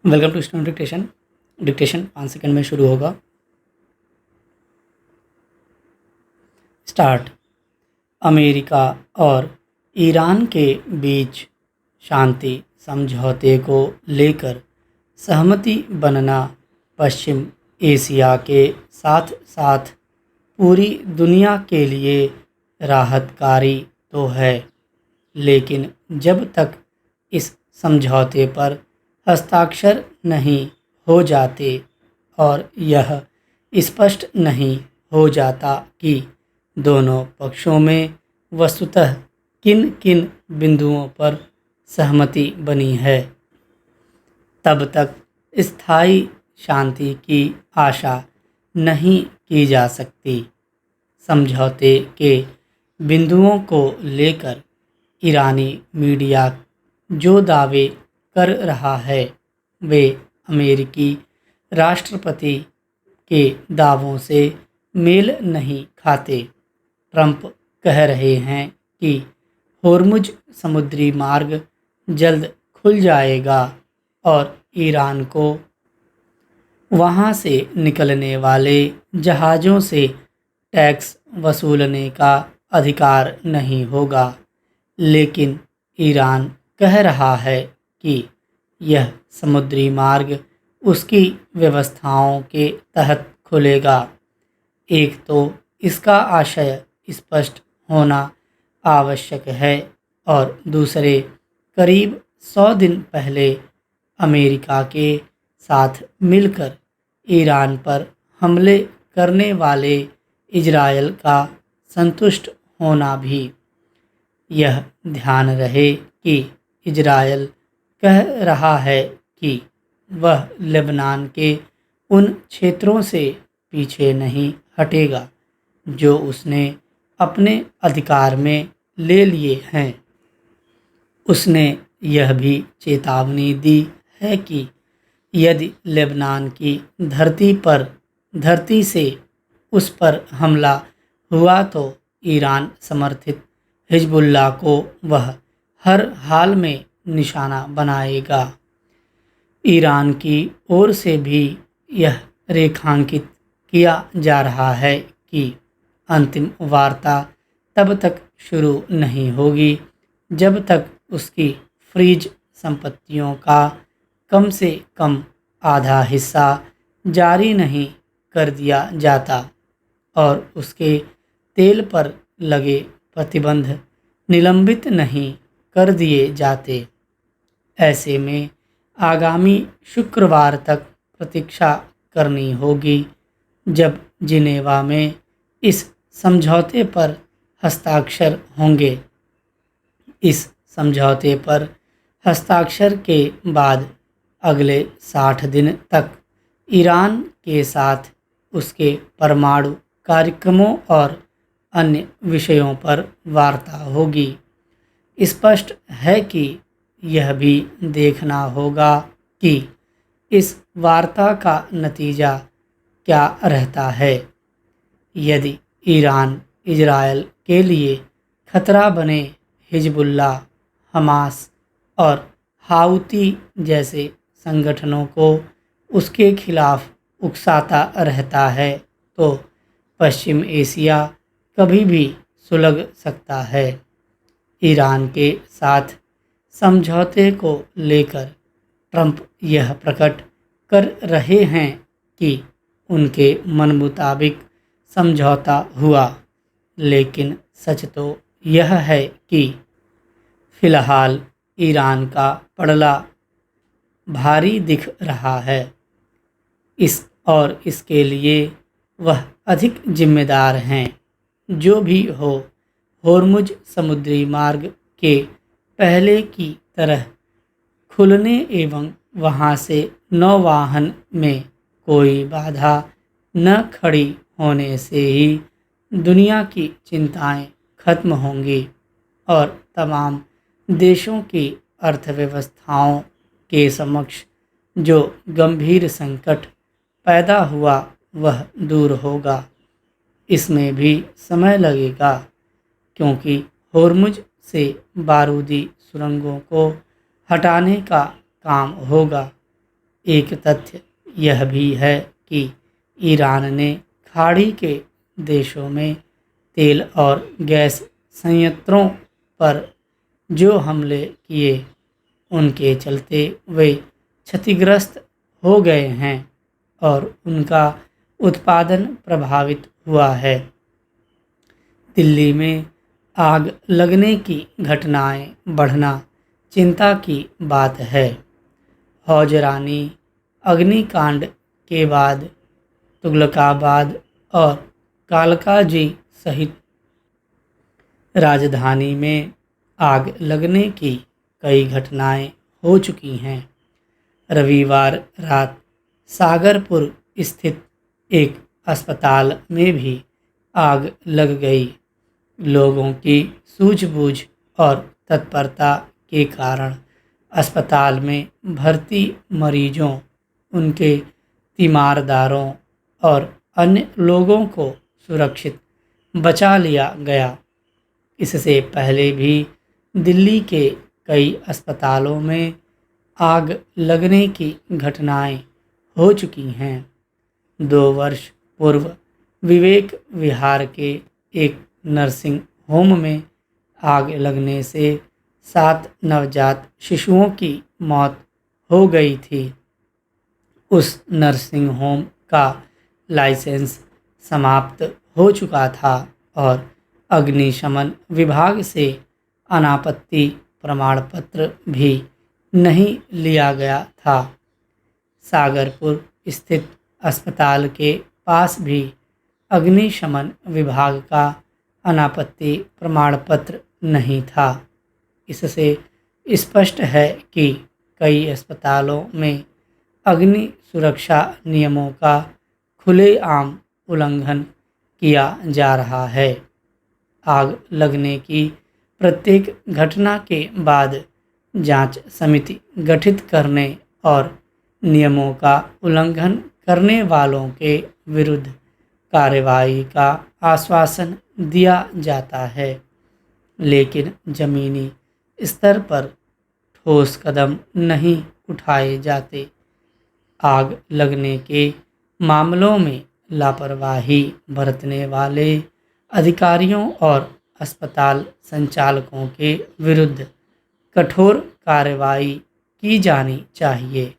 Welcome to student dictation. Dictation 5 second में शुरू होगा। स्टार्ट। अमेरिका और ईरान के बीच शांति समझौते को लेकर सहमति बनना पश्चिम एशिया के साथ साथ पूरी दुनिया के लिए राहतकारी तो है, लेकिन जब तक इस समझौते पर हस्ताक्षर नहीं हो जाते और यह स्पष्ट नहीं हो जाता कि दोनों पक्षों में वस्तुतः किन किन बिंदुओं पर सहमति बनी है, तब तक स्थायी शांति की आशा नहीं की जा सकती। समझौते के बिंदुओं को लेकर ईरानी मीडिया जो दावे कर रहा है वे अमेरिकी राष्ट्रपति के दावों से मेल नहीं खाते। ट्रंप कह रहे हैं कि होर्मुज समुद्री मार्ग जल्द खुल जाएगा और ईरान को वहां से निकलने वाले जहाज़ों से टैक्स वसूलने का अधिकार नहीं होगा, लेकिन ईरान कह रहा है कि यह समुद्री मार्ग उसकी व्यवस्थाओं के तहत खुलेगा। एक तो इसका आशय स्पष्ट होना आवश्यक है और दूसरे, करीब 100 दिन पहले अमेरिका के साथ मिलकर ईरान पर हमले करने वाले इजरायल का संतुष्ट होना भी। यह ध्यान रहे कि इजरायल कह रहा है कि वह लेबनान के उन क्षेत्रों से पीछे नहीं हटेगा जो उसने अपने अधिकार में ले लिए हैं। उसने यह भी चेतावनी दी है कि यदि लेबनान की धरती से उस पर हमला हुआ तो ईरान समर्थित हिजबुल्लाह को वह हर हाल में निशाना बनाएगा। ईरान की ओर से भी यह रेखांकित किया जा रहा है कि अंतिम वार्ता तब तक शुरू नहीं होगी जब तक उसकी फ्रीज संपत्तियों का कम से कम आधा हिस्सा जारी नहीं कर दिया जाता और उसके तेल पर लगे प्रतिबंध निलंबित नहीं कर दिए जाते। ऐसे में आगामी शुक्रवार तक प्रतीक्षा करनी होगी जब जिनेवा में इस समझौते पर हस्ताक्षर होंगे। इस समझौते पर हस्ताक्षर के बाद अगले 60 दिन तक ईरान के साथ उसके परमाणु कार्यक्रमों और अन्य विषयों पर वार्ता होगी। स्पष्ट है कि यह भी देखना होगा कि इस वार्ता का नतीजा क्या रहता है। यदि ईरान इजरायल के लिए खतरा बने हिजबुल्लाह, हमास और हाउती जैसे संगठनों को उसके खिलाफ उकसाता रहता है तो पश्चिम एशिया कभी भी सुलग सकता है। ईरान के साथ समझौते को लेकर ट्रंप यह प्रकट कर रहे हैं कि उनके मन मुताबिक समझौता हुआ, लेकिन सच तो यह है कि फिलहाल ईरान का पड़ला भारी दिख रहा है। इसके लिए वह अधिक जिम्मेदार हैं। जो भी हो, होर्मुज समुद्री मार्ग के पहले की तरह खुलने एवं वहां से नौवहन में कोई बाधा न खड़ी होने से ही दुनिया की चिंताएं खत्म होंगी और तमाम देशों की अर्थव्यवस्थाओं के समक्ष जो गंभीर संकट पैदा हुआ वह दूर होगा। इसमें भी समय लगेगा क्योंकि होर्मुज से बारूदी सुरंगों को हटाने का काम होगा। एक तथ्य यह भी है कि ईरान ने खाड़ी के देशों में तेल और गैस संयंत्रों पर जो हमले किए उनके चलते वे क्षतिग्रस्त हो गए हैं और उनका उत्पादन प्रभावित हुआ है। दिल्ली में आग लगने की घटनाएं बढ़ना चिंता की बात है। हौजरानी अग्निकांड के बाद तुगलकाबाद और कालकाजी सहित राजधानी में आग लगने की कई घटनाएं हो चुकी हैं। रविवार रात सागरपुर स्थित एक अस्पताल में भी आग लग गई। लोगों की सूझबूझ और तत्परता के कारण अस्पताल में भर्ती मरीजों, उनके तीमारदारों और अन्य लोगों को सुरक्षित बचा लिया गया। इससे पहले भी दिल्ली के कई अस्पतालों में आग लगने की घटनाएं हो चुकी हैं। 2 वर्ष पूर्व विवेक विहार के एक नर्सिंग होम में आग लगने से 7 नवजात शिशुओं की मौत हो गई थी। उस नर्सिंग होम का लाइसेंस समाप्त हो चुका था और अग्निशमन विभाग से अनापत्ति प्रमाण पत्र भी नहीं लिया गया था। सागरपुर स्थित अस्पताल के पास भी अग्निशमन विभाग का अनापत्ति प्रमाण पत्र नहीं था। इससे स्पष्ट है कि कई अस्पतालों में अग्नि सुरक्षा नियमों का खुलेआम उल्लंघन किया जा रहा है। आग लगने की प्रत्येक घटना के बाद जांच समिति गठित करने और नियमों का उल्लंघन करने वालों के विरुद्ध कार्रवाई का आश्वासन दिया जाता है, लेकिन जमीनी स्तर पर ठोस कदम नहीं उठाए जाते। आग लगने के मामलों में लापरवाही बरतने वाले अधिकारियों और अस्पताल संचालकों के विरुद्ध कठोर कार्रवाई की जानी चाहिए।